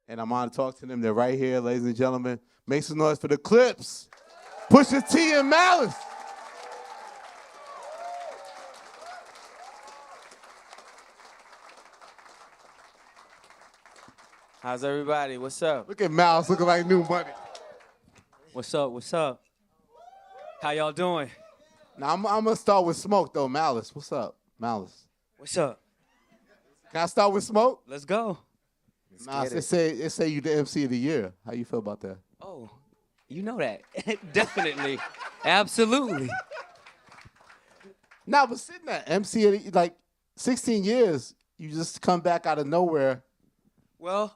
and I'm on to talk to them. They're right here, ladies and gentlemen. Make some noise for the Clipse. Pusha T and Malice. How's everybody? What's up? Look at Malice looking like new money. What's up? What's up? How y'all doing? Now, I'm going to start with Smoke, though. Malice, what's up? Malice. What's up? Can I start with Smoke? Let's go. Malice, it say you the MC of the year. How you feel about that? Oh, you know that. Definitely. Absolutely. Nah, but sitting there, MC, like 16 years, you just come back out of nowhere. Well,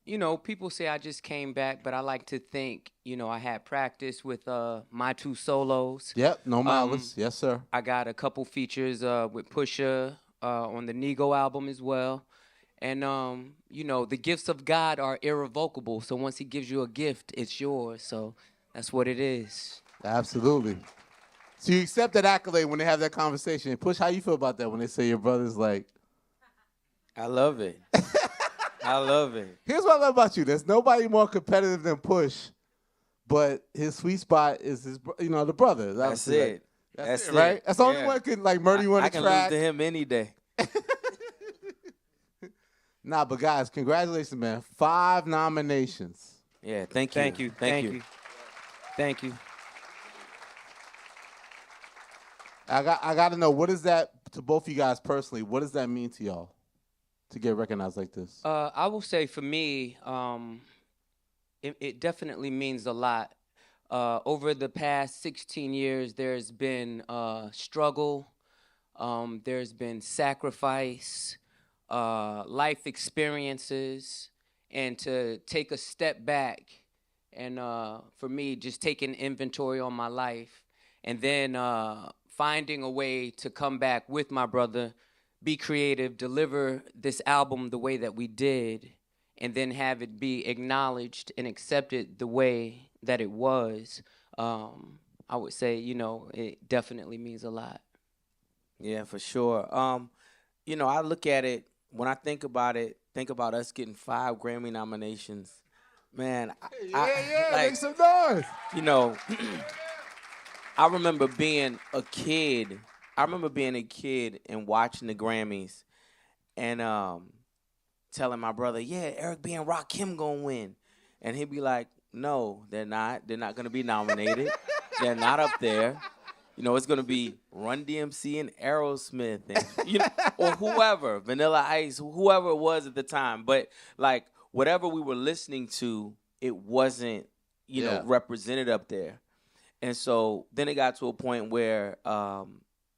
you know, people say I just came back, but I like to think, you know, I had practice with my 2 solos. Yep, no Malice. Yes, sir. I got a couple features with Pusha on the Nego album as well. And, you know, the gifts of God are irrevocable. So once he gives you a gift, it's yours. So that's what it is. Absolutely. So you accept that accolade when they have that conversation. Push, how you feel about that when they say your brother's like... I love it. I love it. Here's what I love about you. There's nobody more competitive than Push, but his sweet spot is his, the brother. That's it. Like, that's it, right? That's the only one can like murder you on the track. I can lose to him any day. Nah, but guys, congratulations, man. 5 nominations. Yeah, thank you. Thank you. Thank you. Thank you. I got to know, what is that to both of you guys personally? What does that mean to y'all to get recognized like this? I will say for me, it definitely means a lot. Over the past 16 years, there's been struggle, there's been sacrifice, life experiences, and to take a step back and for me, just taking inventory on my life and then finding a way to come back with my brother, be creative, deliver this album the way that we did, and then have it be acknowledged and accepted the way that it was. I would say, it definitely means a lot. Yeah, for sure. I look at it, when I think about us getting 5 Grammy nominations. Man, make some noise. I remember being a kid. And watching the Grammys and telling my brother, yeah, Eric B. and Rakim gonna win. And he'd be like, no, they're not. They're not gonna be nominated. They're not up there. It's gonna be Run DMC and Aerosmith and or whoever, Vanilla Ice, whoever it was at the time. But like whatever we were listening to, it wasn't, represented up there. And so then it got to a point where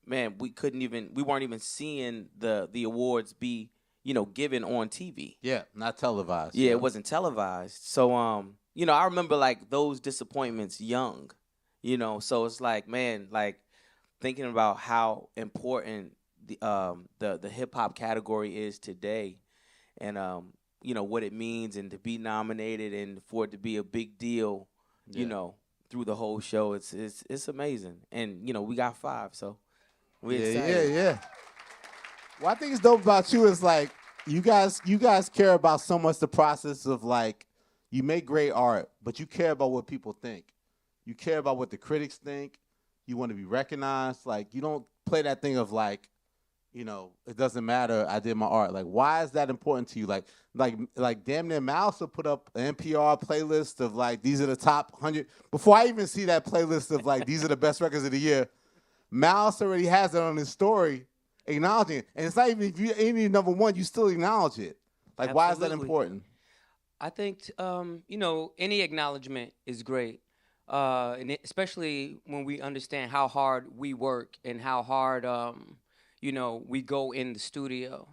we weren't even seeing the awards be, given on TV. Yeah, not televised. Yeah, it wasn't televised. So, I remember like those disappointments young, so it's like, man, like thinking about how important the hip hop category is today and, what it means and to be nominated and for it to be a big deal, through the whole show. It's amazing. And, we got 5, so. Yeah. What I think is dope about you is like you guys care about so much the process of like you make great art, but you care about what people think. You care about what the critics think. You want to be recognized. Like you don't play that thing of like, it doesn't matter. I did my art. Like why is that important to you? Like damn near Mouse will put up an NPR playlist of like these are the top 100. Before I even see that playlist of like these are the best records of the year. Mouse already has it on his story, acknowledging it. And it's not even, if you ain't even number 1, you still acknowledge it. Like, why is that important? I think, any acknowledgement is great. And especially when we understand how hard we work and how hard, we go in the studio.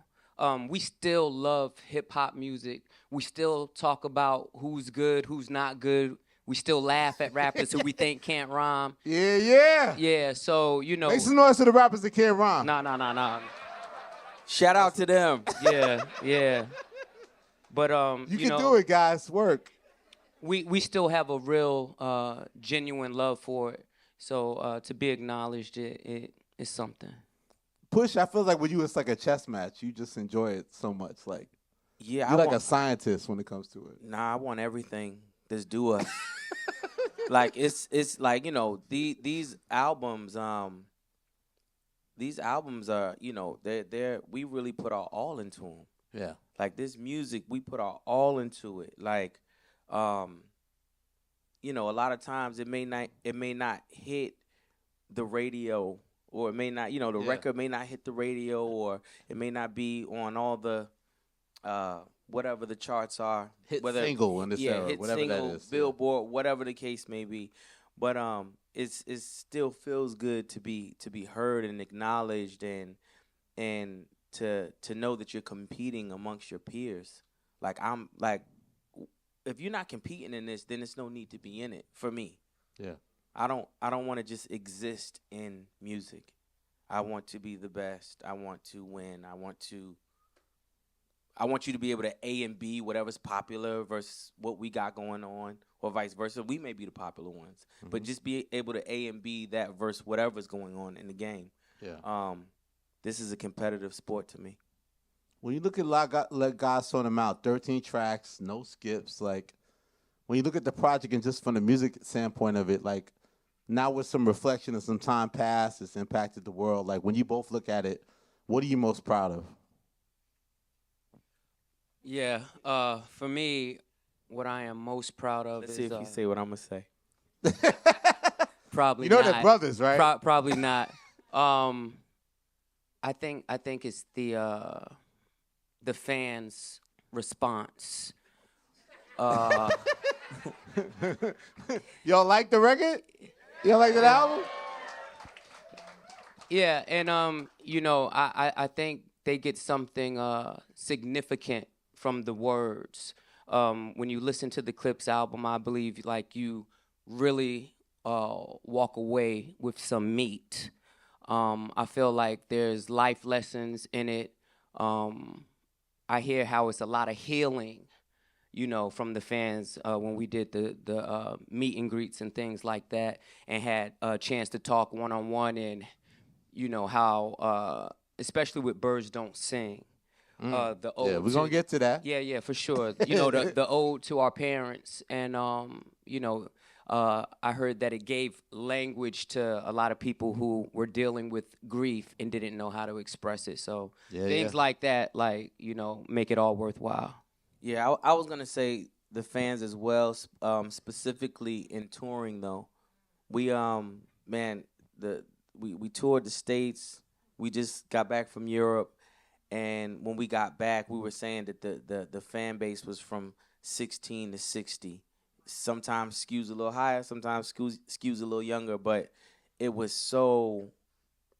We still love hip-hop music. We still talk about who's good, who's not good. We still laugh at rappers who we think can't rhyme. Yeah. Yeah, so, Make some noise to the rappers that can't rhyme. Nah. Shout out to them. Yeah. But, you can do it, guys. Work. We still have a real, genuine love for it. So to be acknowledged, it is something. Push, I feel like with you, it's like a chess match. You just enjoy it so much. Like, Yeah, You're like a scientist when it comes to it. Nah, I want everything that's due us. Like it's like, you know, these albums are, you know, they're we really put our all into them. Yeah. Like this music, we put our all into it. Like, you know, a lot of times it may not hit the radio, or it may not, you know, the record may not hit the radio, or it may not be on all the whatever the charts are, Hit single in this era, hit whatever single, that is. Billboard, whatever the case may be. But it still feels good to be heard and acknowledged, and to know that you're competing amongst your peers. Like I'm like, if you're not competing in this, then there's no need to be in it for me. Yeah. I don't want to just exist in music. I want to be the best. I want to win. I want you to be able to A and B whatever's popular versus what we got going on, or vice versa. We may be the popular ones, but just be able to A and B that versus whatever's going on in the game. Yeah. This is a competitive sport to me. When you look at Let God Sort Them Out, 13 tracks, no skips. Like, when you look at the project and just from the music standpoint of it, like, now with some reflection and some time passed, it's impacted the world. Like, when you both look at it, what are you most proud of? Yeah, for me, what I am most proud of Let's is see if you say what I'm gonna say. probably You know not. they're brothers, right? Probably not. I think it's the fans' response. Y'all like the record? Y'all like that album? Yeah, and you know, I think they get something significant from the words. When you listen to the Clipse album, I believe like you really walk away with some meat. I feel like there's life lessons in it. I hear how it's a lot of healing, you know, from the fans when we did the meet and greets and things like that, and had a chance to talk one-on-one, and you know how, especially with Birds Don't Sing, the ode. Yeah, we're going to get to that. Yeah, for sure. You know, the ode to our parents, and you know, I heard that it gave language to a lot of people who were dealing with grief and didn't know how to express it. So things like that, like, you know, make it all worthwhile. Yeah, I was gonna say the fans as well, specifically in touring though. We man, we toured the States. We just got back from Europe, and when we got back, we were saying that the fan base was from 16 to 60. Sometimes skews a little higher, sometimes skews a little younger, but it was so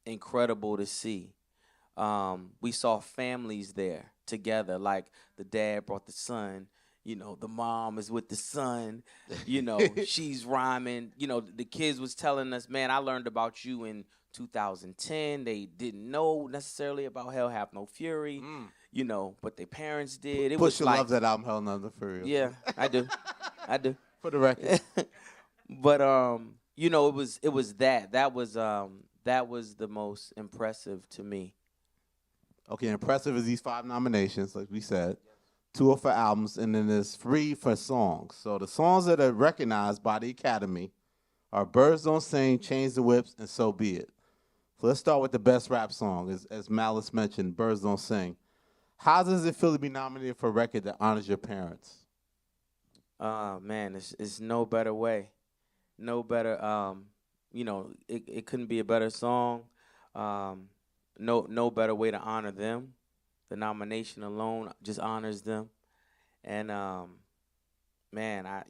incredible to see. We saw families there together, like the dad brought the son, you know, the mom is with the son, you know, she's rhyming, you know, the kids was telling us, man, I learned about you in 2010. They didn't know necessarily about Hell Have No Fury, you know, but their parents did. It was like, loves that album, Hell No Fury. yeah, I do. For the record. But you know, it was that was the most impressive to me. Okay, impressive is these 5 nominations, like we said. 2 are for albums, and then there's 3 for songs. So the songs that are recognized by the Academy are Birds Don't Sing, Change the Whips, and So Be It. So let's start with the best rap song. As Malice mentioned, Birds Don't Sing. How does it feel to be nominated for a record that honors your parents? Man, it's no better way. No better, you know, it couldn't be a better song. No better way to honor them. The nomination alone just honors them. And man,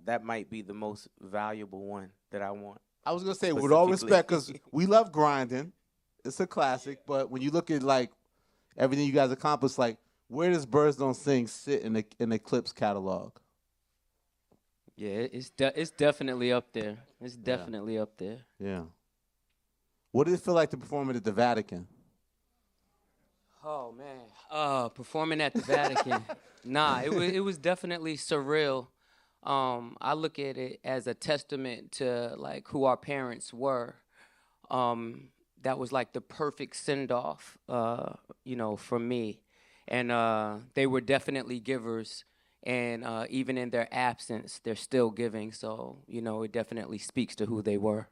that might be the most valuable one that I want. I was gonna say, with all respect, because we love Grinding, it's a classic. But when you look at like everything you guys accomplished, like where does Birds Don't Sing sit in the Clipse catalog? Yeah, it's definitely up there. It's definitely up there. Yeah. What did it feel like to perform it at the Vatican? Oh man, performing at the Vatican. Nah, it was definitely surreal. I look at it as a testament to like who our parents were. That was like the perfect send off, you know, for me. and they were definitely givers. And even in their absence, they're still giving. So, you know, it definitely speaks to who they were.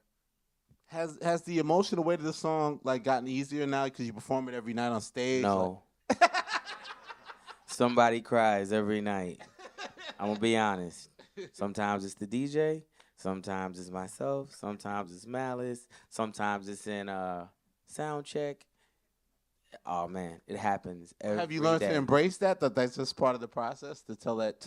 Has the emotional weight of the song like gotten easier now because you perform it every night on stage? No. Somebody cries every night. I'm going to be honest. Sometimes it's the DJ. Sometimes it's myself. Sometimes it's Malice. Sometimes it's in sound check. Oh man, it happens every Have you learned day. to embrace that that's just part of the process to tell that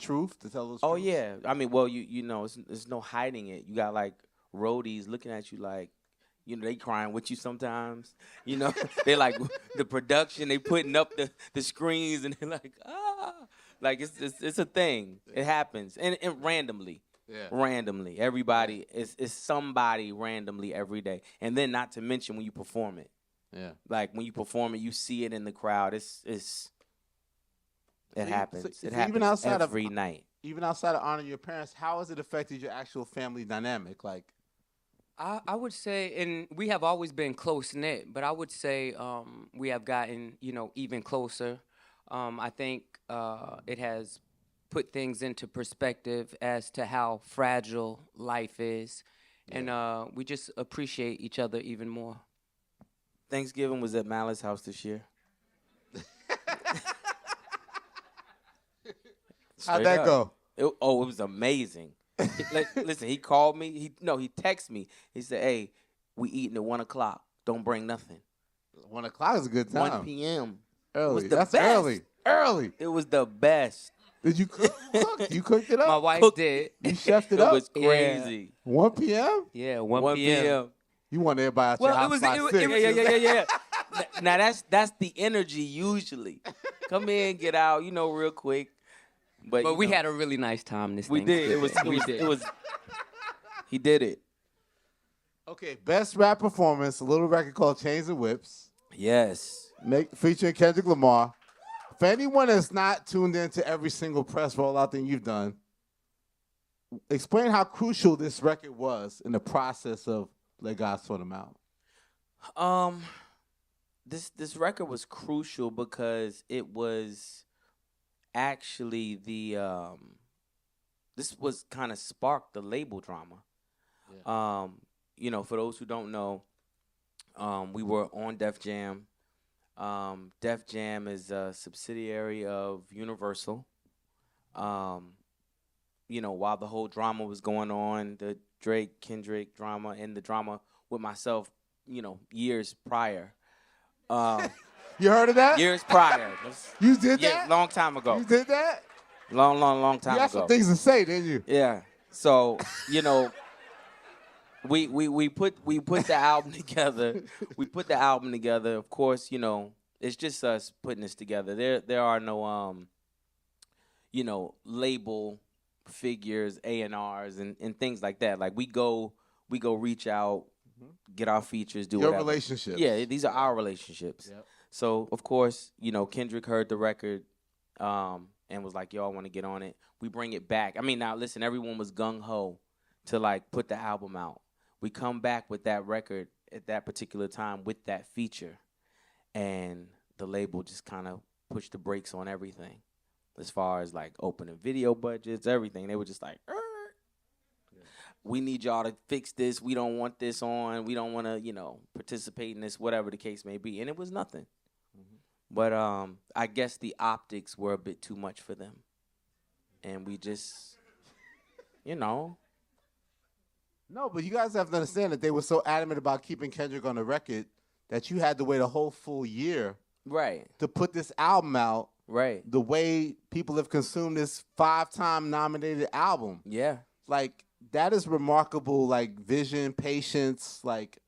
truth, to tell those Oh truths? yeah, I mean, well, you know, it's no hiding it. You got like roadies looking at you like, you know, they crying with you sometimes. You know, they like the production, they putting up the screens, and they're like, like it's a thing. It happens, and randomly. Yeah. Randomly, everybody is somebody randomly every day, and then not to mention when you perform it. Yeah. Like when you perform it, you see it in the crowd. It happens. So It happens even outside every night. Even outside of honoring your parents, how has it affected your actual family dynamic? Like, I would say, and we have always been close knit, but I would say we have gotten, you know, even closer. I think it has put things into perspective as to how fragile life is, and we just appreciate each other even more. Thanksgiving was at Malice's house this year. how'd that go? It was amazing. Listen, he called me. He texted me. He said, "Hey, we eating at 1 o'clock. Don't bring nothing." 1 o'clock is a good time. 1 p.m. Early. It was the That's best. early. Early. It was the best. Did you cook? You cooked it up? My wife did. You chefed it It up? was crazy. 1 p.m.? Yeah, 1 p.m. You want everybody out your Well, house by 6. Yeah. Now that's the energy usually. Come in, get out, you know, real quick. But we had a really nice time this we did. It was. He did it. Okay, best rap performance, a little record called Chains and Whips, Yes. featuring Kendrick Lamar. For anyone that's not tuned into every single press rollout thing you've done, explain how crucial this record was in the process of Let God Sort Them Out. This record was crucial because it was actually this was kind of sparked the label drama. Yeah. You know, for those who don't know, we were on Def Jam. Def Jam is a subsidiary of Universal. You know, while the whole drama was going on, the Drake, Kendrick drama, and the drama with myself, you know, years prior. You heard of that? Years prior. You did Yeah, that? long time ago. You did that? Long time You had ago. some things to say, didn't you? Yeah. So, you know, we put the album together. We put the album together. Of course, you know, it's just us putting this together. There are no you know, label figures, A&Rs and things like that. Like we go reach out, get our features, do Your whatever. relationships. Yeah, these are our relationships. Yep. So, of course, you know, Kendrick heard the record and was like, yo, I want to get on it. We bring it back. I mean, now, listen, everyone was gung-ho to, like, put the album out. We come back with that record at that particular time with that feature, and the label just kind of pushed the brakes on everything as far as, like, opening video budgets, everything. They were just like, we need y'all to fix this. We don't want this on. We don't want to, you know, participate in this, whatever the case may be. And it was nothing. But I guess the optics were a bit too much for them. And we just, you know. No, but you guys have to understand that they were so adamant about keeping Kendrick on the record that you had to wait a whole full year Right. to put this album out Right. the way people have consumed this 5-time nominated album. Yeah. Like, that is remarkable, like, vision, patience. Like,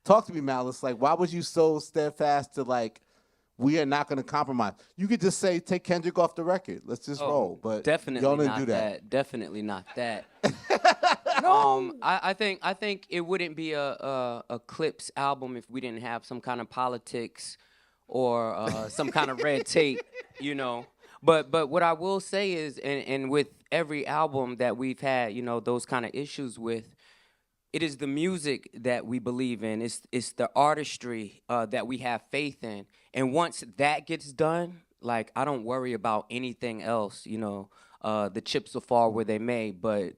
talk to me, Malice. Like, why was you so steadfast to, like, we are not going to compromise? You could just say, take Kendrick off the record. Let's just roll. But definitely y'all didn't not do that. Definitely not that. No. I think it wouldn't be a Clipse album if we didn't have some kind of politics or some kind of red tape, you know. But what I will say is, and with every album that we've had, you know, those kind of issues with, it is the music that we believe in. It's the artistry that we have faith in. And once that gets done, like I don't worry about anything else. You know, the chips will fall where they may, but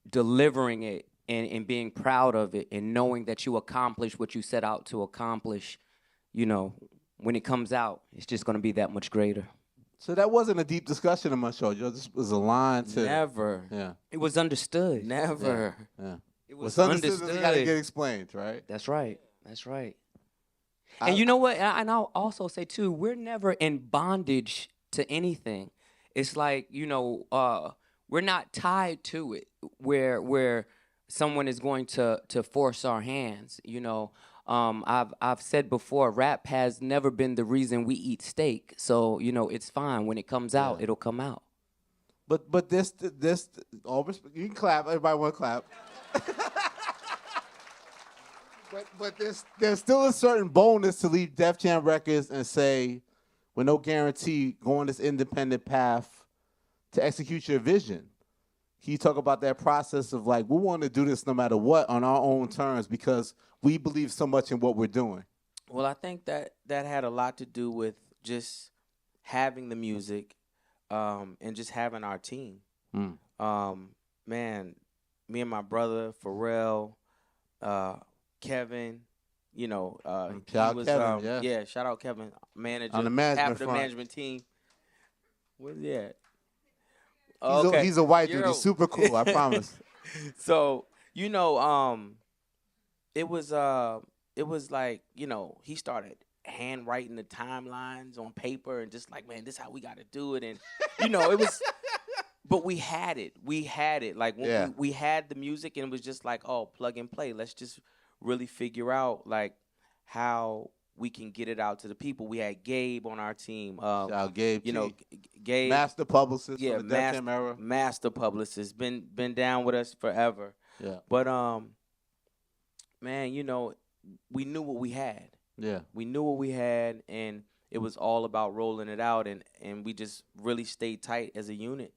delivering it and being proud of it and knowing that you accomplished what you set out to accomplish, you know, when it comes out, it's just going to be that much greater. So that wasn't a deep discussion amongst y'all. This was a line to Never. Yeah. It was understood. Never. Yeah. It was What's understood understood. got to get explained, right? That's right. That's right. And you know what? And I'll also say too, we're never in bondage to anything. It's like, you know, we're not tied to it where someone is going to force our hands. You know, I've said before, rap has never been the reason we eat steak. So, you know, it's fine. When it comes out, it'll come out. But this all you can clap. Everybody want to clap. But there's still a certain bonus to leave Def Jam Records and say, with no guarantee, go on this independent path to execute your vision. Can you talk about that process of like, we want to do this no matter what on our own terms because we believe so much in what we're doing? Well, I think that had a lot to do with just having the music and just having our team. Man, me and my brother, Pharrell, Kevin, you know, shout out Kevin, yeah, shout out Kevin, manager, on the management half of the front. management team. Where's he at? He's a white dude. He's super cool. I promise. So you know, it was like, you know, he started handwriting the timelines on paper and just like, man, this is how we got to do it, and you know, it was. But we had it. Like when we had the music, and it was just like, oh, plug and play. Let's just really figure out like how we can get it out to the people. We had Gabe on our team. Shout out Gabe. You know, Gabe, master publicist. Yeah, from the Def Jam era. Master publicist. Been down with us forever. Yeah. But man, you know, we knew what we had. Yeah. We knew what we had, and it was all about rolling it out, and we just really stayed tight as a unit.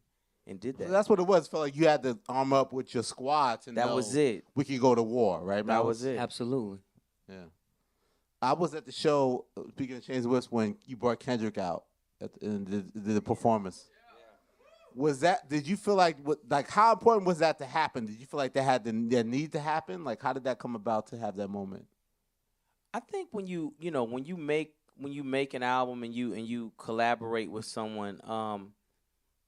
And did that. So that's what it was. It felt like you had to arm up with your squad to That know was it. we could go to war, right? That was it. Absolutely. Yeah. I was at the show, speaking of Chains Whips, when you brought Kendrick out and did the performance. Was that? Did you feel like how important was that to happen? Did you feel like that need to happen? Like, how did that come about to have that moment? I think when you make an album and you collaborate with someone,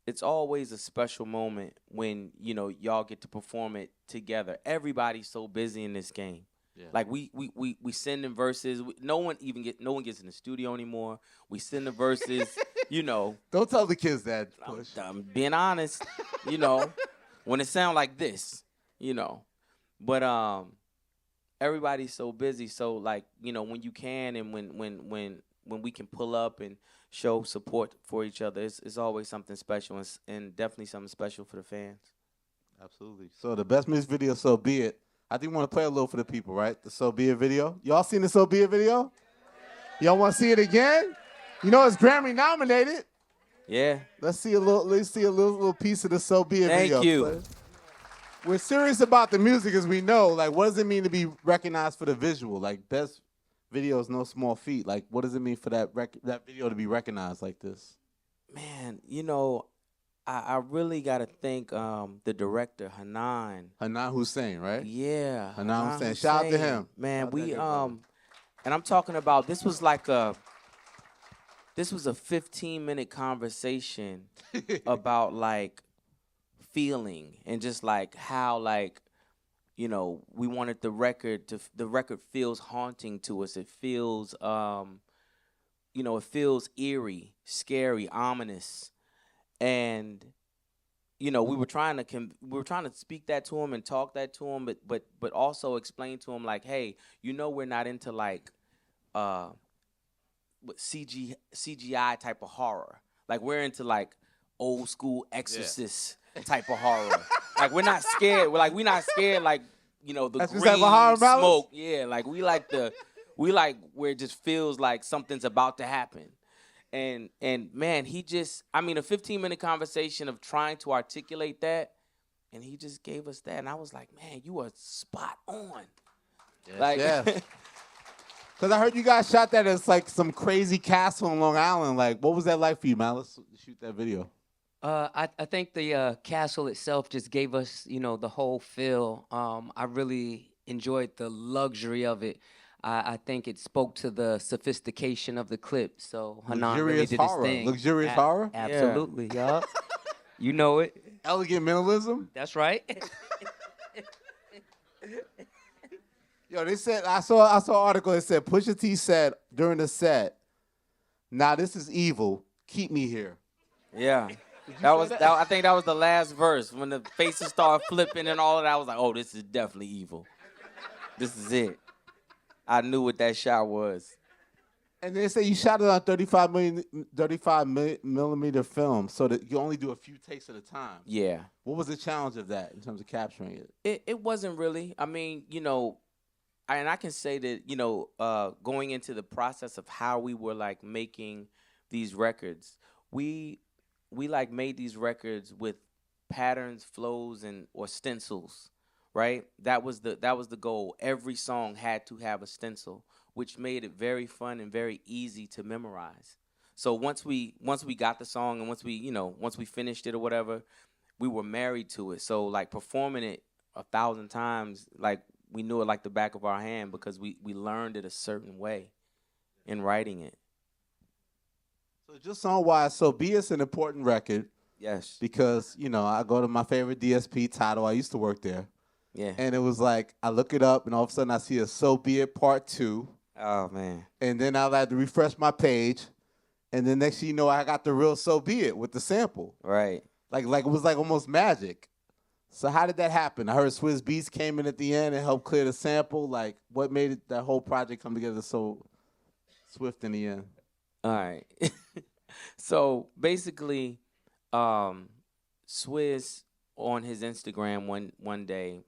it's always a special moment when, you know, y'all get to perform it together. Everybody's so busy in this game. Yeah. Like we send in verses. No one gets in the studio anymore. We send the verses. You know. Don't tell the kids that. Push. I'm being honest. You know, when it sound like this. You know, but everybody's so busy. So like, you know, when you can and when we can pull up and show support for each other, it's always something special and definitely something special for the fans. Absolutely. So the best music video, So Be It. I think we want to play a little for the people, right? The So Be It video. Y'all seen the So Be It video? Y'all want to see it again? You know it's Grammy nominated. Yeah. Let's see a little piece of the So Be It video. Thank you. We're serious about the music, as we know. Like, what does it mean to be recognized for the visual? Like, best video is no small feat. Like, what does it mean for that video to be recognized like this? Man, you know, I really got to thank the director, Hanan Hussein, right? Yeah. Hanan Hussein. Shout out to him. Man, and I'm talking about, this was a 15-minute conversation about like feeling and just like how like, you know, we wanted the record feels haunting to us. It feels, you know, it feels eerie, scary, ominous. And, you know, we were trying to speak that to him and talk that to him, but also explain to him like, hey, you know, we're not into like CGI type of horror. Like we're into like old school Exorcist type of horror. Like we're not scared. We're not scared like, you know, the That's green type of horror smoke. Yeah, like we like where it just feels like something's about to happen. And man, he just, I mean, a 15-minute conversation of trying to articulate that, and he just gave us that, and I was like, man, you are spot on. Yes, Because I heard you guys shot that as like some crazy castle in Long Island. Like, what was that like for you, man? Let's shoot that video. I think the castle itself just gave us, the whole feel. I really enjoyed the luxury of it. I think it spoke to the sophistication of the clip. So Hanan really did his thing. Luxurious horror? Absolutely, yup. You know it. Elegant minimalism? That's right. Yo, they said I saw an article that said Pusha T said during the set, "Now this is evil. Keep me here." Yeah. I think that was the last verse when the faces started flipping and all of that. I was like, oh, this is definitely evil. This is it. I knew what that shot was. And they say you shot it on 35 millimeter film, so that you only do a few takes at a time. Yeah. What was the challenge of that in terms of capturing it? It wasn't really. I mean, and I can say that, going into the process of how we were like making these records, we like made these records with patterns, flows, or stencils, right? That was the goal. Every song had to have a stencil, which made it very fun and very easy to memorize. So once we got the song and once we finished it or whatever, we were married to it. So like performing it 1,000 times, like we knew it like the back of our hand because we learned it a certain way in writing it. So just song-wise, So Be It's an important record. Yes. Because, I go to my favorite DSP, Tidal. I used to work there. Yeah. And it was like, I look it up, and all of a sudden I see a So Be It Part 2. Oh, man. And then I had to refresh my page. And then next thing you know, I got the real So Be It with the sample. Right. Like it was like almost magic. So how did that happen? I heard Swizz Beatz came in at the end and helped clear the sample. Like, what made that whole project come together so swift in the end? All right. So basically, Swizz on his Instagram one day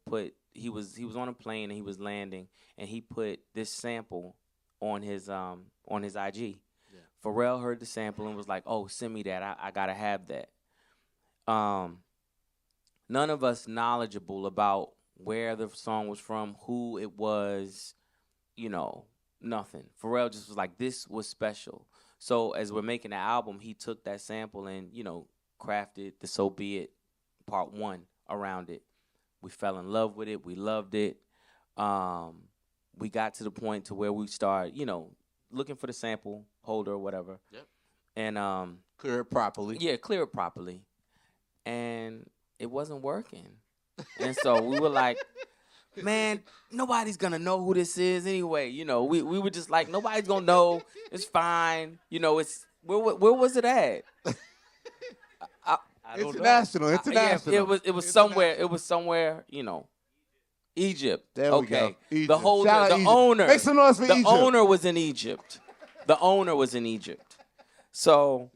he was on a plane and he was landing and he put this sample on his IG. Yeah. Pharrell heard the sample and was like, "Oh, send me that. I gotta have that." None of us knowledgeable about where the song was from, who it was, nothing. Pharrell just was like, this was special. So as we're making the album, he took that sample and, crafted the So Be It Part 1 around it. We fell in love with it. We loved it. We got to the point to where we started, looking for the sample holder or whatever. Yep. And clear it properly. Yeah, clear it properly. And it wasn't working. And so we were like, man, nobody's going to know who this is anyway. We were just like, nobody's going to know. It's fine. It's where was it at? I don't international. know. Yeah, it was somewhere, Egypt. There we go. Egypt. The owner. Make some noise for Egypt. The owner was in Egypt. So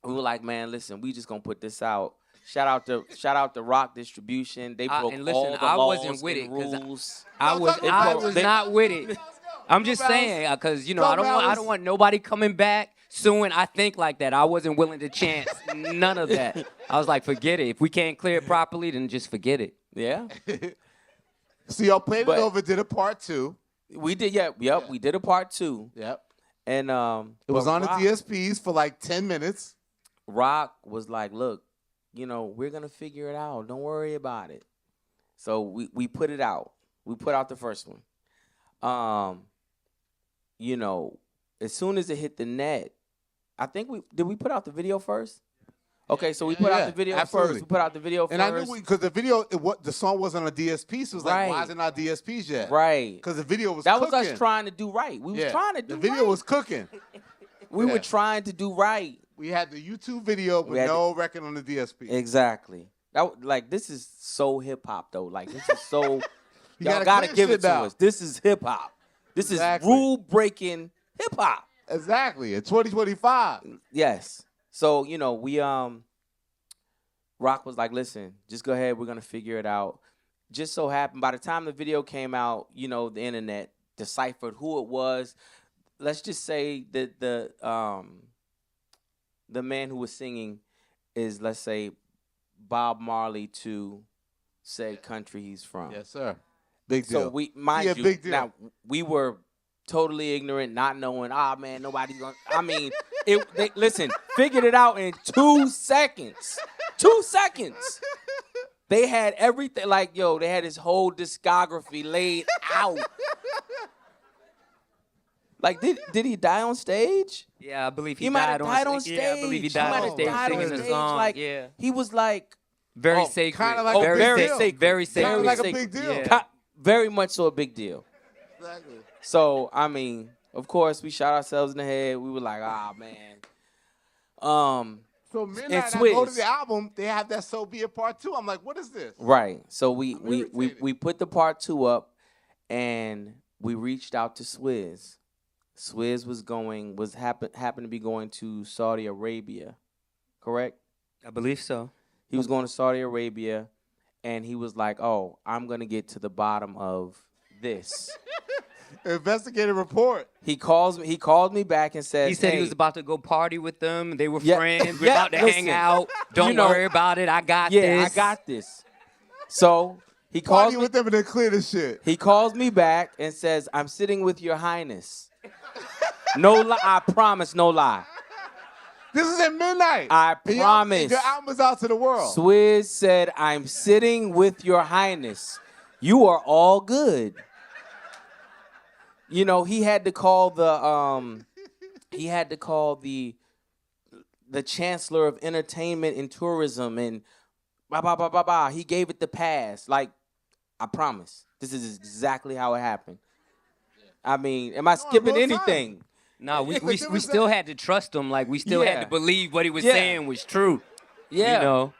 we were like, man, listen, we just going to put this out. Shout out to Rock Distribution. They broke and listen, all the I laws wasn't with and it rules. I was not with it. I'm just saying because I don't want nobody coming back suing. I think like that. I wasn't willing to chance none of that. I was like, forget it. If we can't clear it properly, then just forget it. Yeah. So y'all played it over, did a part 2. We did. Yep. We did a part 2. Yep. And it was on the DSPs for like 10 minutes. Rock was like, look, we're going to figure it out. Don't worry about it. So we put it out. We put out the first one. As soon as it hit the net, I think did we put out the video first? Okay, so we put out the video first. We put out the video first. And I knew because the video, the song wasn't on DSP, so it was like, why is it not DSPs yet? Right. Because the video was cooking. That was us trying to do right. We was trying to do right. The video was cooking. We were trying to do right. We had the YouTube video, but no record on the DSP. Exactly. This is so hip hop though. Like this is so. Y'all gotta give it to us. This is hip hop. This is rule breaking hip hop. Exactly. In 2025. Yes. So we Rock was like, listen, just go ahead. We're gonna figure it out. Just so happened by the time the video came out, the internet deciphered who it was. Let's just say that the man who was singing is, let's say, Bob Marley to said country he's from. Yes, sir. Big deal. So big deal. Now we were totally ignorant, not knowing. Ah, man, nobody's gonna. I mean, listen, figured it out in 2 seconds. 2 seconds. They had everything. Like, yo, they had his whole discography laid out. Like, did he die on stage? Yeah, I believe He might have died on stage. stage. Yeah, I believe he died on stage singing the song. Like, yeah, he was like very Oh, sacred. kinda like a big very deal. sacred. Very Kinda sacred. like a sacred. big deal. Yeah. very much so a big deal. Exactly. So, I mean, of course, we shot ourselves in the head. We were like, ah, man. So midnight, I Swizz. go to the album. They have that "So Be It" Part 2. I'm like, what is this? Right. So we irritated. put the part 2 up, and we reached out to Swizz. Swizz happened to be going to Saudi Arabia, correct? I believe so. He was going to Saudi Arabia, and he was like, "Oh, I'm gonna get to the bottom of this." Investigative report. He called me back and said, He said he "Hey, was about to go party with them. They were Yeah. friends. We're Yeah, about to listen. hang out. Don't You know- worry about it. I got yeah, this. I got this." So he calls Party me. with them and then clear the shit. He calls me back and says, "I'm sitting with your highness." No lie. I promise, no lie. This is at midnight. I And promise. Your album is out to the world. Swizz said, "I'm sitting with your highness. You are all good." You know, he had to call the chancellor of entertainment and tourism, and blah blah blah blah blah. He gave it the pass. Like, I promise, this is exactly how it happened. I mean, am I skipping real time. anything? No, But we there was still had to trust him. Like, we still Yeah. had to believe what he was Yeah. saying was true. Yeah. You know,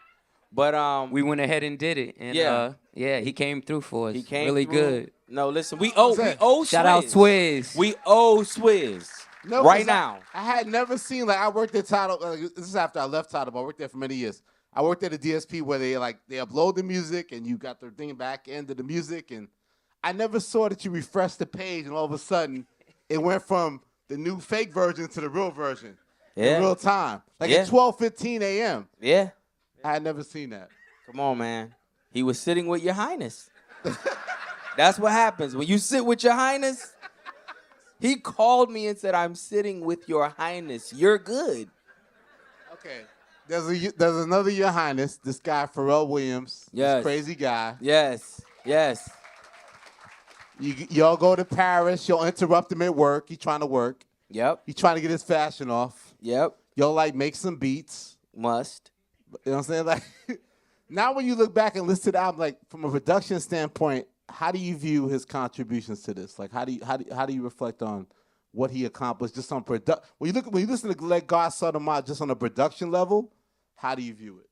But we went ahead and did it. And Yeah. he came through for us. he came really through. good. No, listen, we owe Swizz. Shout out Swizz. We owe Swizz. No, right 'cause now. I had never seen, like, I worked at Tidal. This is after I left Tidal, but I worked there for many years. I worked at a DSP where they upload the music and you got the thing back end of the music, and I never saw that you refresh the page and all of a sudden it went from the new fake version to the real version in real time, like Yeah. at 12:15 a.m. Yeah. I had never seen that. Come on, man. He was sitting with your highness. That's what happens when you sit with your highness. He called me and said, "I'm sitting with your highness. You're good." Okay, there's another Your Highness. This guy Pharrell Williams, Yes. this crazy guy. Yes. Yes. Y'all go to Paris. Y'all interrupt him at work. He trying to work. Yep. He trying to get his fashion off. Yep. Y'all make some beats. Must. You know what I'm saying? Like, now when you look back and listen to the album, like from a production standpoint, how do you view his contributions to this? Like, how do you reflect on what he accomplished just on when you listen to Let God Sort Them Out just on a production level? How do you view it?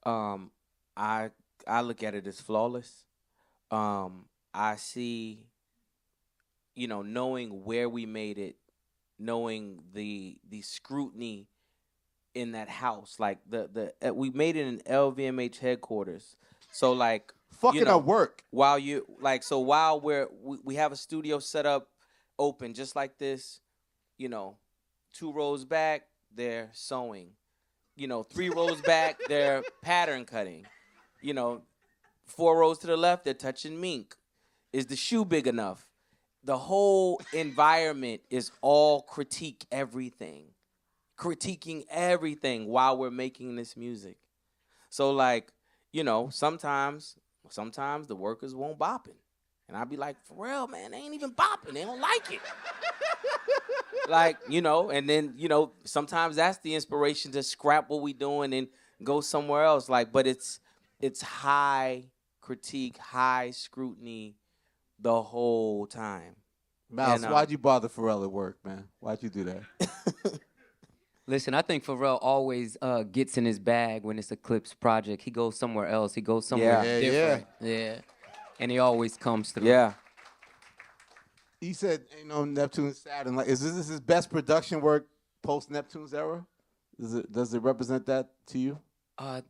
I look at it as flawless. I see, knowing where we made it, knowing the scrutiny in that house, like we made it in LVMH headquarters. So like Fucking up work. while we have a studio set up open just like this, 2 rows back, they're sewing. 3 rows back, they're pattern cutting. 4 rows to the left, they're touching mink. Is the shoe big enough? The whole environment is all critiquing everything while we're making this music. So like, sometimes the workers won't bopping. And I'd be like, Pharrell, man, they ain't even bopping. They don't like it. Like, and then, sometimes that's the inspiration to scrap what we doing and go somewhere else. Like, but it's high critique, high scrutiny the whole time. Mouse, And, why'd you bother Pharrell at work, man? Why'd you do that? Listen, I think Pharrell always gets in his bag when it's a Clipse project. He goes somewhere else. He goes somewhere Yeah. different. Yeah. And he always comes through. Yeah. He said, Neptune's sad, and like, is this his best production work post Neptune's era? Does it represent that to you?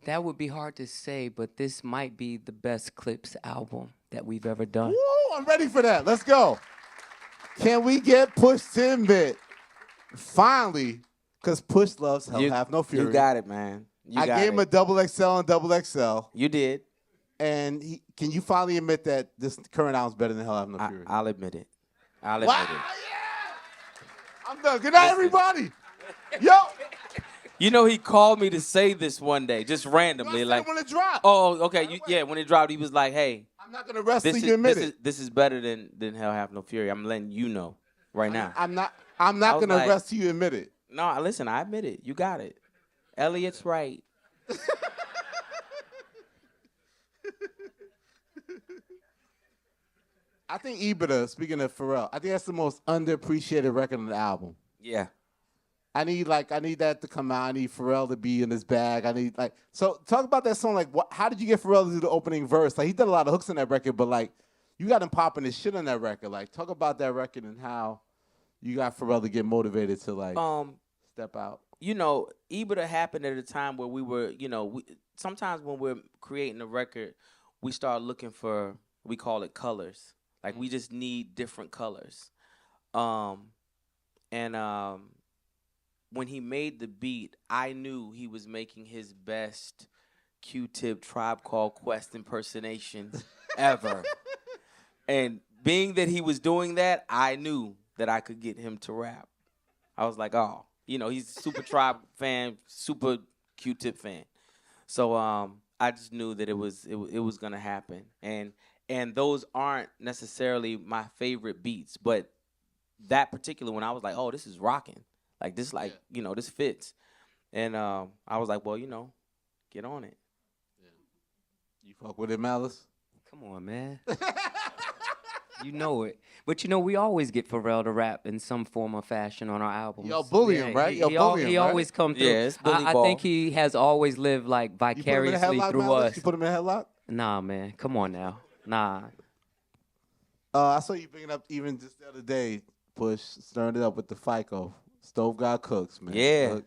That would be hard to say, but this might be the best Clipse album that we've ever done. Woo, I'm ready for that. Let's go. Can we get Push 10-bit? Finally, because Push loves Hell Have No Fury. You got it, man. I gave him a double XL and double XL. You did. And can you finally admit that this current album's better than Hell Have No Fury? I'll admit it. I'll admit Wow, it. yeah. I'm done. Good night, everybody. Yo. You know, he called me to say this one day, just randomly. Like, when it dropped. Oh, okay. Yeah, when it dropped, he was like, hey. I'm not going to rest till you admit it. This is better than Hell Have No Fury. I'm letting you know right now. I'm not going to rest till you admit it. No, listen, I admit it. You got it. Elliott's right. I think Ibita, speaking of Pharrell, I think that's the most underappreciated record on the album. Yeah. I need that to come out. I need Pharrell to be in his bag. So talk about that song. How did you get Pharrell to do the opening verse? He did a lot of hooks on that record, but you got him popping his shit on that record. Talk about that record and how you got Pharrell to get motivated to step out. Ibita happened at a time where we were, sometimes when we're creating a record, we start looking for, we call it colors. We just need different colors. When he made the beat, I knew he was making his best Q-Tip Tribe Called Quest impersonation ever. And being that he was doing that, I knew that I could get him to rap. I was like, oh, he's a super Tribe fan, super Q-Tip fan. So I just knew that it was gonna happen. And those aren't necessarily my favorite beats, but that particular one, I was like, oh, this is rocking. This fits. And I was like, well, get on it. Yeah. You fuck with it, Malice? Come on, man. You know it. But, we always get Pharrell to rap in some form or fashion on our albums. Y'all bully him, right? He always come through. Yeah, it's bully I ball. think he has always lived, vicariously through Malice? us. You put him in a headlock? Nah, man. Come on now. Nah. I saw you bringing up even just the other day, Push, stirring it up with the FICO. Stove God Cooks, man. Yeah. Look.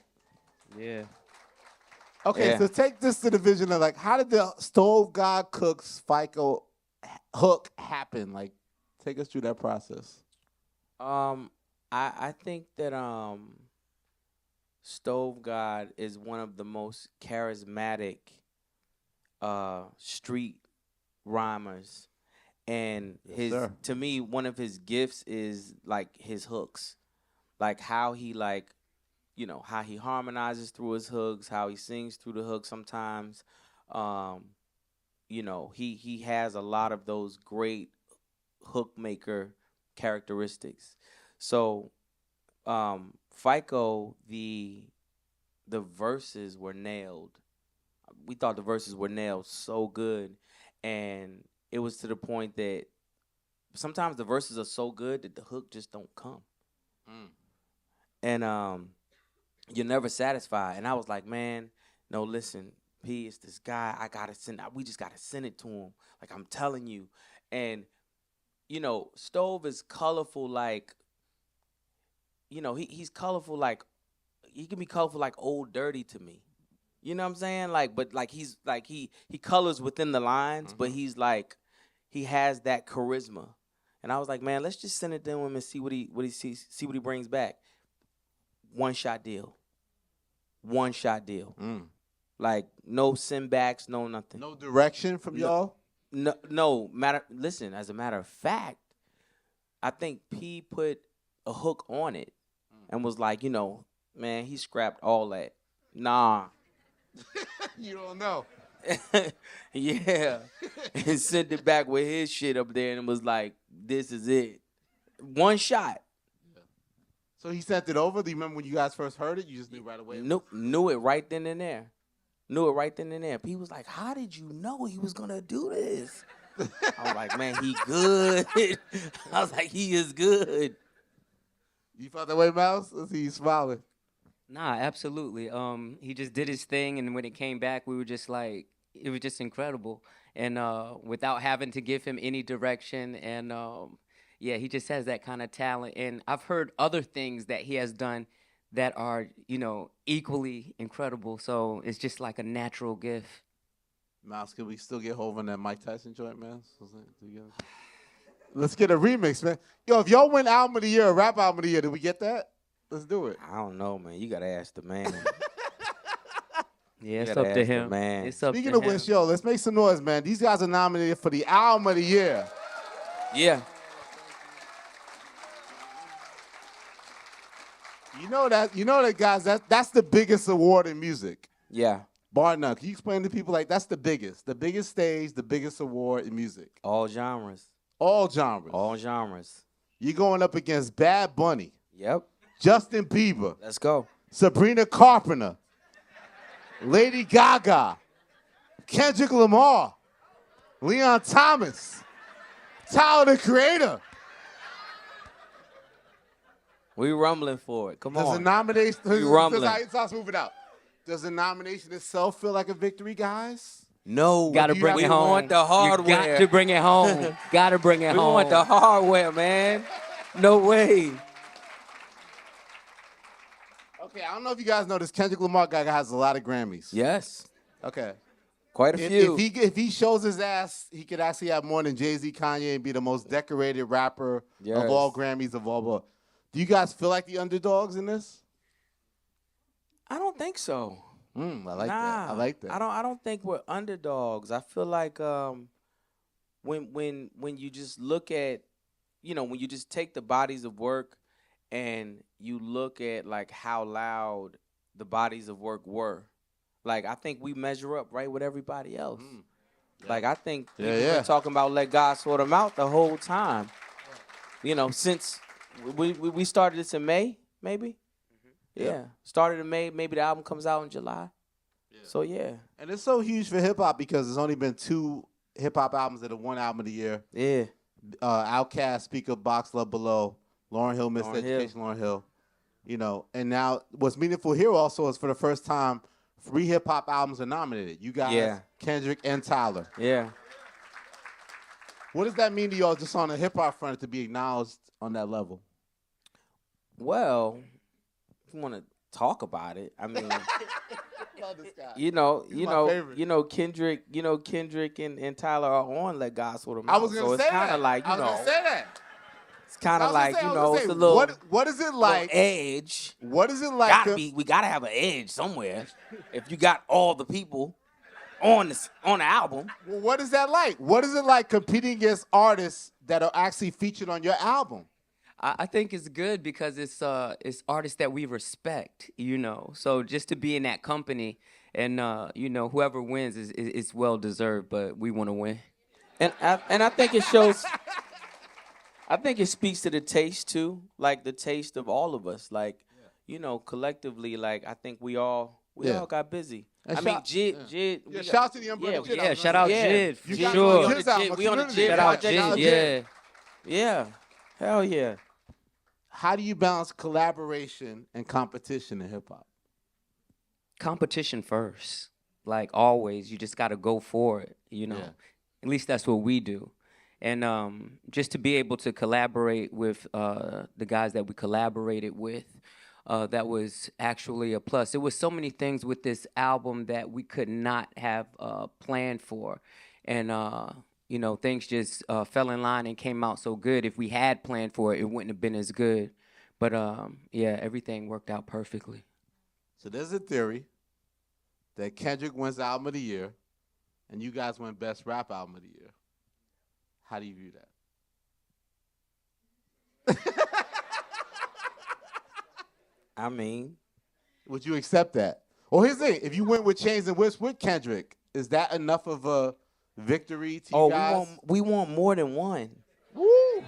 Yeah. Okay, Yeah. so take this to the vision of how did the Stove God Cooks FICO hook happen? Take us through that process. I think that Stove God is one of the most charismatic street rhymers, and to me, one of his gifts is his hooks, how he how he harmonizes through his hooks, how he sings through the hook sometimes. He has a lot of those great hook maker characteristics. So FICO, the verses were nailed. We thought the verses were nailed so good, and it was to the point that sometimes the verses are so good that the hook just don't come. And you're never satisfied. And I was like, man, no, listen, P, it's this guy. We just gotta send it to him. I'm telling you. And Stove is colorful he's colorful he can be colorful Old Dirty to me. You know what I'm saying? But he's he colors within the lines, but he's he has that charisma. And I was like, man, let's just send it to him and see what he sees, see what he brings back. One shot deal. No send backs, no nothing. No direction from y'all? No matter. Listen, as a matter of fact, I think P put a hook on it and was like, man, he scrapped all that. Nah. You don't know. Yeah. And sent it back with his shit up there and was like, this is it. One shot. So he sent it over? Do you remember when you guys first heard it? You just knew right away? Knew it right then and there. P was like, how did you know he was going to do this? I was like, man, he good. I was like, he is good. You felt that way, Mouse? I see you smiling. Nah, absolutely. He just did his thing, and when it came back, we were just it was just incredible. And without having to give him any direction, and he just has that kind of talent. And I've heard other things that he has done that are, equally incredible. So it's just like a natural gift. Mouse, can we still get Hov on that Mike Tyson joint, man? Let's get a remix, man. Yo, if y'all win album of the year or rap album of the year, did we get that? Let's do it. I don't know, man. You got to ask the man. Yeah, it's up to him. Man. It's up Speaking to of him. which, yo, let's make some noise, man. These guys are nominated for the album of the year. Yeah. You know that, guys. That's the biggest award in music. Yeah. Bar none. Can you explain to people like that's the biggest stage, the biggest award in music? All genres. All genres. All genres. You're going up against Bad Bunny, Yep. Justin Bieber, Let's go. Sabrina Carpenter, Lady Gaga, Kendrick Lamar, Leon Thomas, Tyler the Creator. We rumbling for it. Come Does the on. nomination? We rumbling. Let's move it out. Does the nomination itself feel like a victory, guys? No. Gotta bring it home. We want the hardware. You got to bring it home. Gotta bring it We home. want the hardware, man. No way. Okay, I don't know if you guys know this. Kendrick Lamar guy has a lot of Grammys. Yes. Okay. Quite a few. If he shows his ass, he could actually have more than Jay-Z, Kanye, and be the most decorated rapper Yes. of all Grammys of all. Do you guys feel like the underdogs in this? I don't think so. I like that. I like that. I don't think we're underdogs. I feel like when you just look at, when you just take the bodies of work and you look at like how loud the bodies of work were, like I think we measure up right with everybody else. Yeah. Like I think Yeah, we've been talking about let God sort them out the whole time. Since we started this in May, maybe. Yeah, started in May. Maybe the album comes out in July. Yeah. So yeah, and it's so huge for hip hop because there's only been 2 hip hop albums that have won album of the year. Yeah. Outkast, Speak Up, Box Love Below, Lauryn Hill, Missed Education, Lauryn Hill. And now what's meaningful here also is for the first time 3 hip hop albums are nominated. You guys, Kendrick and Tyler. Yeah. What does that mean to y'all just on the hip hop front to be acknowledged on that level? Well, if you want to talk about it, I mean, Love this guy. Kendrick and Tyler are on Let God Sort Them Out. I was gonna say that. Like, I was gonna say that. It's kind of like, it's a little. What is it like? Edge. What is it like? We gotta have an edge somewhere. If you got all the people on the album. Well, what is that like? What is it like competing against artists that are actually featured on your album? I think it's good because it's artists that we respect, So just to be in that company and whoever wins is well deserved, but we want to win. And I think it shows. I think it speaks to the taste too, like the taste of all of us. Like, collectively, like I think we all got busy. And Jid. Shout out to the Umbrella Jid. Yeah, shout out Jid. You For guys sure. on Jid's album, We on the community. Jid Shout out project. Jid, yeah. Yeah. Hell yeah. How do you balance collaboration and competition in hip hop? Competition first. Like always, you just got to go for it, Yeah. At least that's what we do. And just to be able to collaborate with the guys that we collaborated with, that was actually a plus. There was so many things with this album that we could not have planned for. And, things just fell in line and came out so good. If we had planned for it, it wouldn't have been as good. But, everything worked out perfectly. So there's a theory that Kendrick wins Album of the Year and you guys win Best Rap Album of the Year. How do you view that? I mean, would you accept that? Well, here's the thing. If you went with Chains and Whips with Kendrick, is that enough of a victory to you guys? We want more than one. Woo!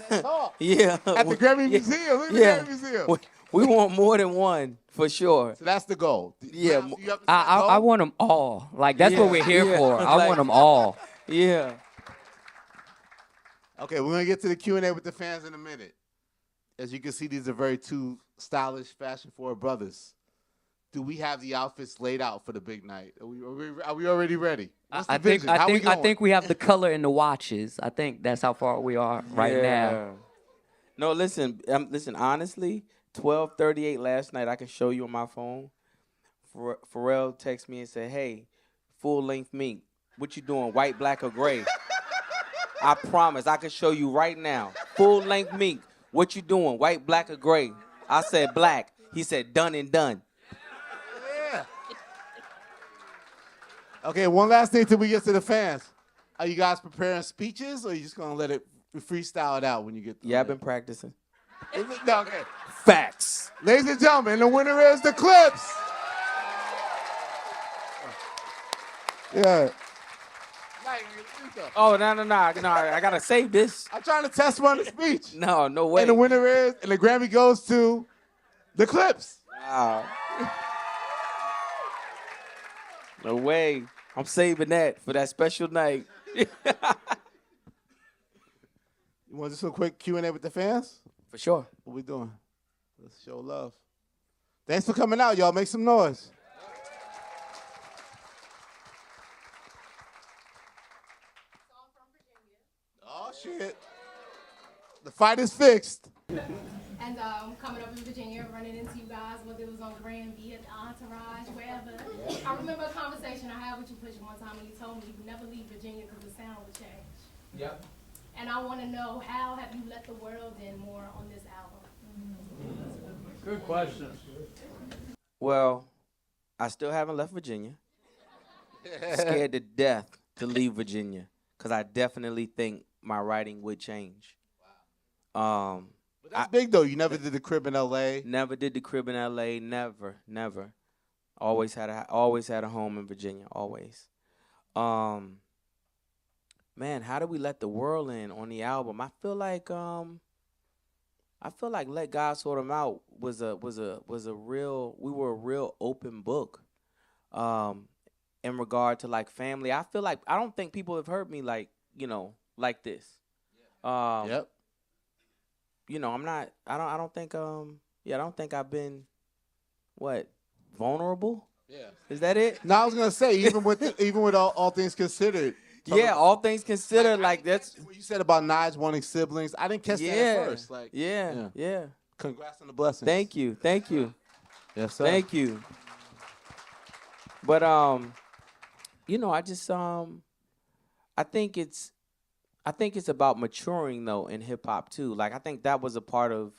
Talk. Yeah. At the GRAMMY Museum. Look at the GRAMMY Museum. We want more than one, for sure. So that's the goal. Yeah. You have to I want them all. Like, that's what we're here for. I want them all. Yeah. Okay, we're going to get to the Q&A with the fans in a minute. As you can see, these are very 2 stylish, fashion-forward brothers. Do we have the outfits laid out for the big night? Are we already ready? What's the vision? How we going? I think we have the color in the watches. I think that's how far we are right now. No, listen, honestly, 12:38 last night, I can show you on my phone. Pharrell texted me and said, hey, full-length mink, what you doing, white, black, or gray? I promise, I can show you right now. Full-length mink, what you doing, white, black, or gray? I said black. He said done and done. Yeah. Okay, one last thing till we get to the fans. Are you guys preparing speeches or are you just going to let it freestyle it out when you get to Yeah, I've been practicing. No, okay. Facts. Ladies and gentlemen, the winner is the Clipse. Yeah. Oh, no. I gotta save this. I'm trying to test one of the speech. No way. And the winner is, and the Grammy goes to the Clipse. Wow. No way. I'm saving that for that special night. You want just a quick Q&A with the fans? For sure. What we doing? Let's show love. Thanks for coming out, y'all. Make some noise. Oh, shit. The fight is fixed. And coming up in Virginia, running into you guys, whether it was on Granby at the Entourage, wherever. I remember a conversation I had with you, Pusha, one time when you told me you would never leave Virginia because the sound would change. Yep. And I want to know, how have you let the world in more on this album? Good question. Well, I still haven't left Virginia. Scared to death to leave Virginia because I definitely think my writing would change. But that's big, though. You never did the crib in L.A. Never did the crib in L.A. Never. Always had a home in Virginia. Always. Man, how do we let the world in on the album? I feel like Let God Sort 'Em Out was a real. We were a real open book. In regard to like family, I feel like I don't think people have heard me like this. Yep. I'm not. I don't think. I don't think I've been. What? Vulnerable? Yeah. Is that it? No, I was gonna say even with all things considered. Yeah, all things considered, like that's what you said about Nige wanting siblings. I didn't catch that at first. Like, yeah. Congrats on the blessings. Thank you. Yes, sir. Thank you. But I just I think it's about maturing though in hip hop too. Like I think that was a part of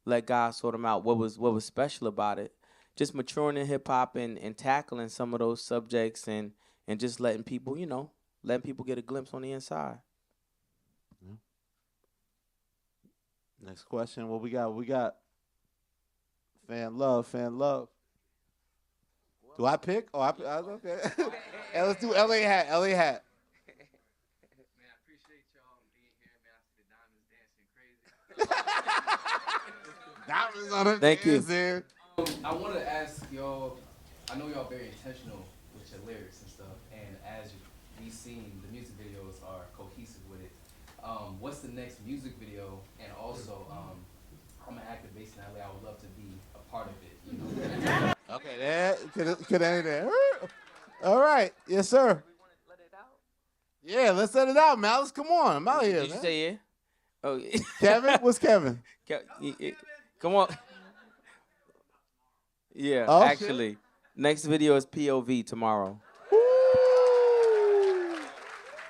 Let God Sort 'Em Out. What was special about it? Just maturing in hip hop and tackling some of those subjects and just letting people, letting people get a glimpse on the inside. Yeah. Next question. What we got? We got fan love. Do I pick? Oh, okay. Hey, let's do LA hat. Man, I appreciate y'all being here, man. I see the diamonds dancing crazy. Diamonds on it. Thank you. I want to ask y'all, I know y'all very intentional with your lyrics and stuff, and as we've seen, the music videos are cohesive with it. What's the next music video? And also, I'm an actor based in LA. I would love to be a part of it. Okay, that could end there. All right, yes, sir. Yeah, let's let it out, Malice. Come on, I'm out here. Did you man. say yeah? Oh, yeah. Kevin? What's Kevin? Come on. Yeah, Oh, actually, next video is POV tomorrow.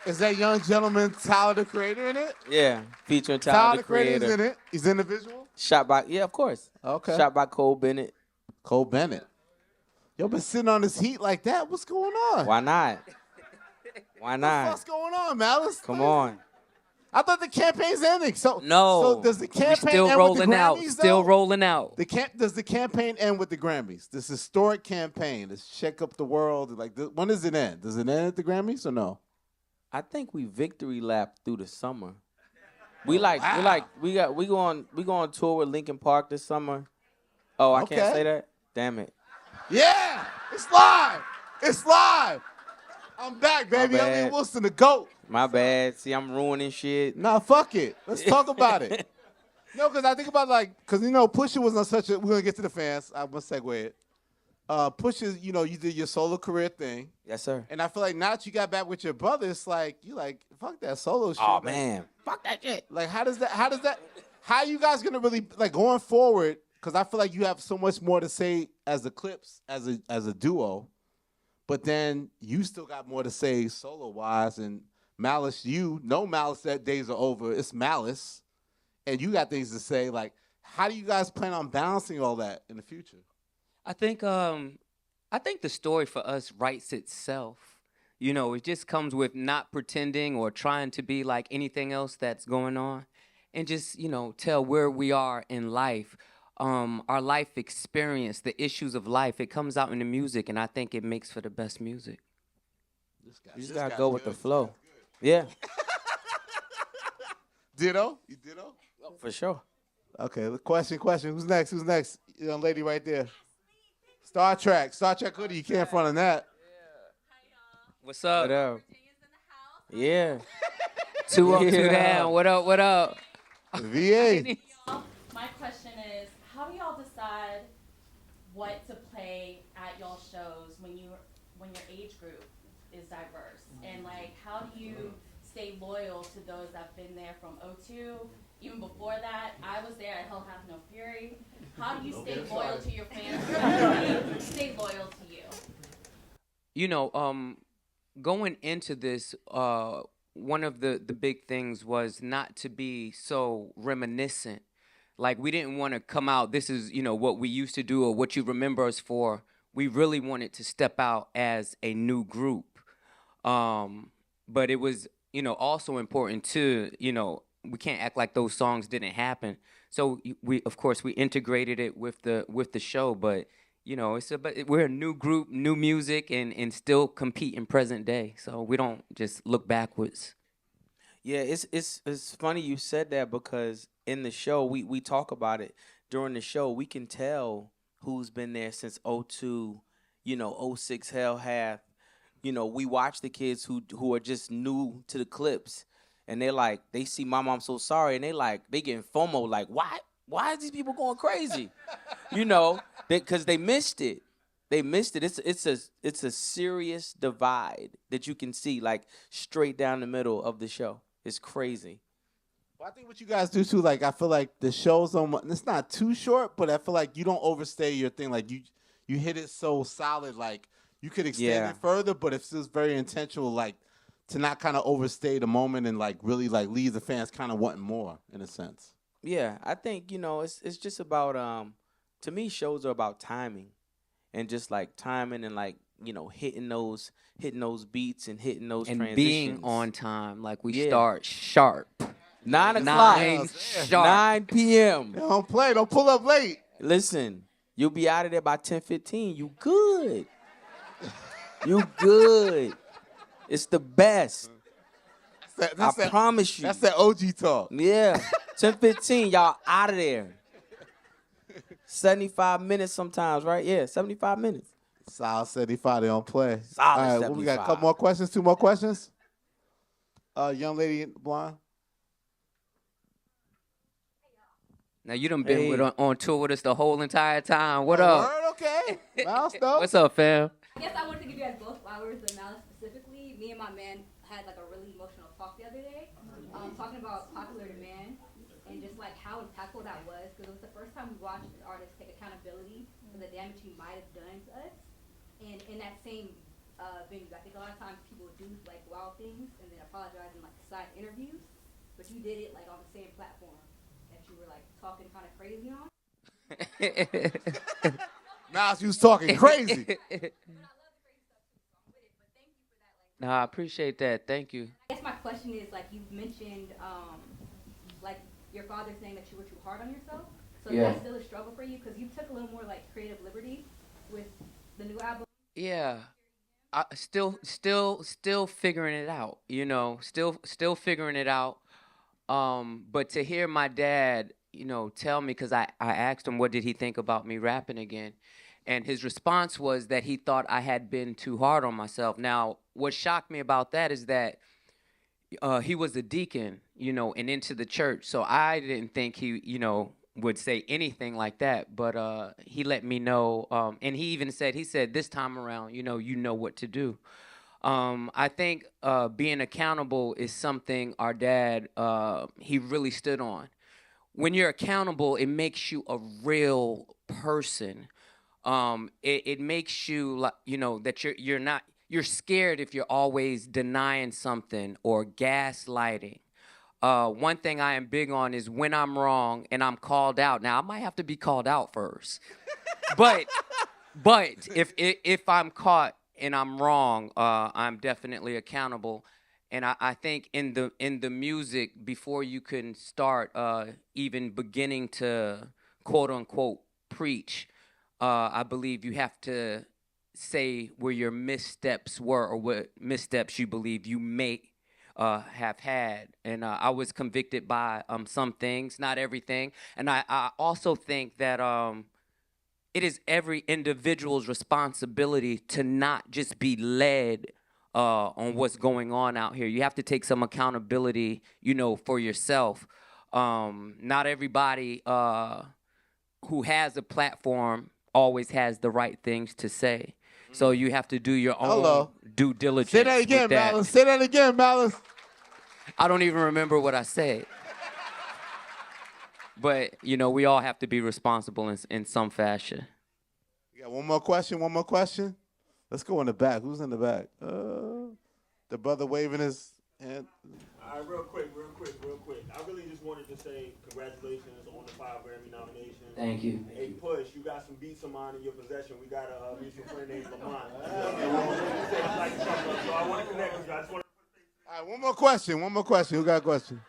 Is that young gentleman Tyler the Creator in it? Yeah, featuring Tyler the Creator's Creator. in it. He's in the visual. Shot by, of course. Okay. Shot by Cole Bennett. Cole Bennett. Yo, been sitting on this heat like that. What's going on? Why not? What's going on, Malice? Come on. I thought the campaign's ending. So does the we campaign still end rolling with the out. Grammys, Still though? rolling out. Does the campaign end with the Grammys? This historic campaign, this shake up the world. Like, when does it end? Does it end at the Grammys or no? I think we victory lapped through the summer. We go on tour with Linkin Park this summer. Oh, I can't say that? Damn it. Yeah, it's live. It's live. I'm back, baby. bad. Elliott Wilson, the GOAT. My bad. See, I'm ruining shit. Nah, fuck it. Let's talk about it. No, because I think about because Pusha was on such a. We're gonna get to the fans. I'm gonna segue it. Pusha, you did your solo career thing. Yes, sir. And I feel like now that you got back with your brother, it's like you fuck that solo shit. Oh Like, man, fuck that shit. Like how are you guys gonna really going forward? Because I feel like you have so much more to say as the Clipse, as a duo, but then you still got more to say solo wise. And Malice, Malice that days are over. It's Malice, and you got things to say. Like, how do you guys plan on balancing all that in the future? I think the story for us writes itself. It just comes with not pretending or trying to be like anything else that's going on, and just tell where we are in life. our life experience, the issues of life. It comes out in the music, and I think it makes for the best music. You just gotta go with the flow. Yeah, Ditto? You ditto? for sure. Okay, question. Who's next? Young lady right there. Star Trek hoodie. You can't front on that. What's up? What up? Yeah. Two up, two Yeah. down. What up? What up? VA. My question is, how do y'all decide what to play at y'all shows when your age group is diverse? And like, how do you stay loyal to those that've been there from '02? Even before that, I was there at Hell Hath No Fury. How do you stay loyal to your fans? How do you stay loyal to you? You know, going into this, one of the big things was not to be so reminiscent. Like, we didn't want to come out, this is, you know, what we used to do or what you remember us for. We really wanted to step out as a new group. But it was, you know, also important to, you know, we can't act like those songs didn't happen. So we, of course, we integrated it with the show, but you know, we're a new group, new music, and still compete in present day. So we don't just look backwards. Yeah, it's funny you said that because in the show we talk about it during the show. We can tell who's been there since '02, you know, '06 Hell Hath. You know, we watch the kids who are just new to the Clipse, and they're like, they see Mama I'm So Sorry, and they getting FOMO, like, why is these people going crazy? You know, because they missed it. They missed it. It's a serious divide that you can see, like, straight down the middle of the show. It's crazy. Well, I think what you guys do too, like, I feel like the show's it's not too short, but I feel like you don't overstay your thing. Like, you hit it so solid, like, you could extend it further, but it's just very intentional, like, to not kind of overstay the moment and, like, really, like, leave the fans kind of wanting more, in a sense. Yeah, I think, you know, it's just about, to me, shows are about timing. And just, like, timing and, like, you know, hitting those beats and hitting those And transitions. being on time, like we start sharp. 9 o'clock. 9 sharp. 9 p.m. Don't pull up late. Listen, you'll be out of there by 10:15. You good. You good. It's the best. I promise you. That's that OG talk. Yeah. 10:15, y'all out of there. 75 minutes sometimes, right? Yeah, 75 minutes. Solid 75, they don't play. Solid All right, 75. we got a couple more questions, 2 more questions. Young lady in blonde. Now, you done been on tour with us the whole entire time. What up? Word, okay. Milestone. What's up, fam? I guess I wanted to give you guys both flowers, but now specifically, me and my man had like a really emotional talk the other day, talking about popular demand and just like how impactful that was, because it was the first time we watched an artist take accountability for the damage he might have done to us. And in that same venue, I think a lot of times people do like wild things and then apologize in like side interviews, but you did it like on the same platform that you were like talking kind of crazy on. Now you was talking crazy. No, I appreciate that. Thank you. I guess my question is, like, you've mentioned, like, your father saying that you were too hard on yourself. So is that still a struggle for you? Because you took a little more, like, creative liberty with the new album. Yeah. Still figuring it out, you know, still figuring it out. But to hear my dad, you know, tell me, because I asked him what did he think about me rapping again. And his response was that he thought I had been too hard on myself. Now, what shocked me about that is that he was a deacon, you know, and into the church. So I didn't think he, you know, would say anything like that. But he let me know. And he even said, this time around, you know what to do. I think being accountable is something our dad, he really stood on. When you're accountable, it makes you a real person. It makes you, like, you know, that you're scared if you're always denying something or gaslighting. One thing I am big on is when I'm wrong and I'm called out. Now, I might have to be called out first. but if I'm caught and I'm wrong, I'm definitely accountable. And I think in the music, before you can start even beginning to quote unquote preach. I believe you have to say where your missteps were or what missteps you believe you may have had. And I was convicted by some things, not everything. And I also think that it is every individual's responsibility to not just be led on what's going on out here. You have to take some accountability, for yourself. Not everybody who has a platform always has the right things to say. So you have to do your own due diligence. Say that again, Malice. Say that again, Malice. I don't even remember what I said. But, we all have to be responsible in some fashion. You got one more question? Let's go in the back. Who's in the back? The brother waving his hand. All right, real quick. I really just wanted to say congratulations on the 5 Grammy nominations. Thank you. Hey, Push, you got some beats of mine in your possession. We got a mutual friend named Lamont. So I want to connect with you. I just want to... All right, one more question. Who got a question?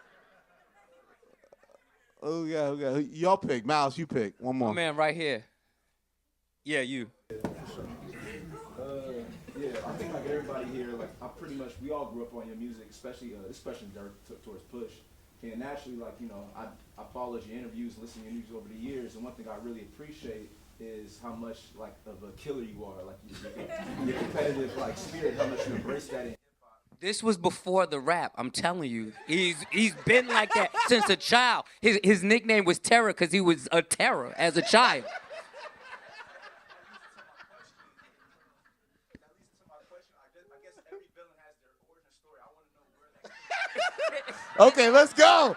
Who got? Y'all pick. Miles, you pick. One more. Oh, man, right here. Yeah, you. Yeah, I think like everybody here, we all grew up on your music, especially towards Push. And naturally, I followed your interviews, listened to your interviews over the years, and one thing I really appreciate is how much of a killer you are, your competitive spirit, how much you embrace that in hip-hop. This was before the rap, I'm telling you. He's been like that since a child. His nickname was Terror because he was a terror as a child. Okay, let's go.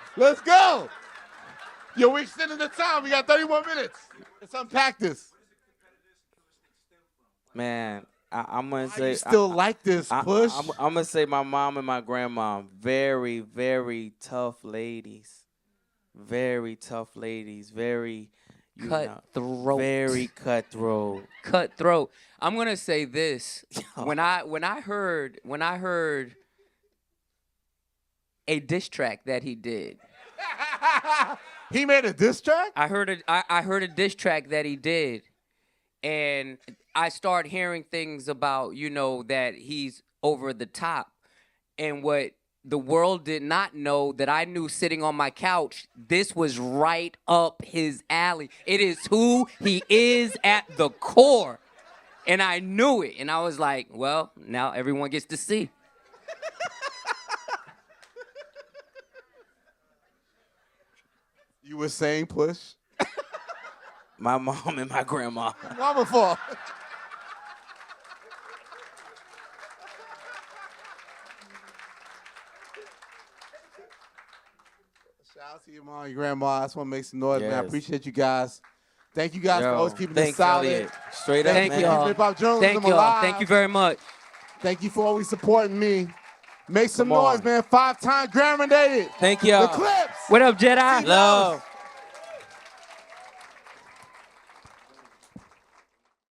Yo, we extending the time. We got 30 more minutes. Let's unpack this. Man, I'm gonna say You still like this, Push? I'm gonna say my mom and my grandma, very, very tough ladies. Very tough ladies. Very cutthroat. Very cutthroat. Cutthroat. I'm gonna say this. When I heard a diss track that he did. He made a diss track? I heard a diss track that he did. And I started hearing things about, that he's over the top. And what the world did not know that I knew sitting on my couch, this was right up his alley. It is who he is at the core. And I knew it. And I was like, well, now everyone gets to see. You were saying, Push? My mom and my grandma. Wonderful. Shout out to your mom, your grandma. I just want to make some noise, man. I appreciate you guys. Thank you guys for always keeping this solid. Elliott. Straight up, Thank man. y'all. Hip-hop journalism Thank y'all. alive. Thank you very much. Thank you for always supporting me. Make some Come on. noise, man. 5-time Grammy-nominated. Thank y'all. The Clipse. What up, Jedi? Love.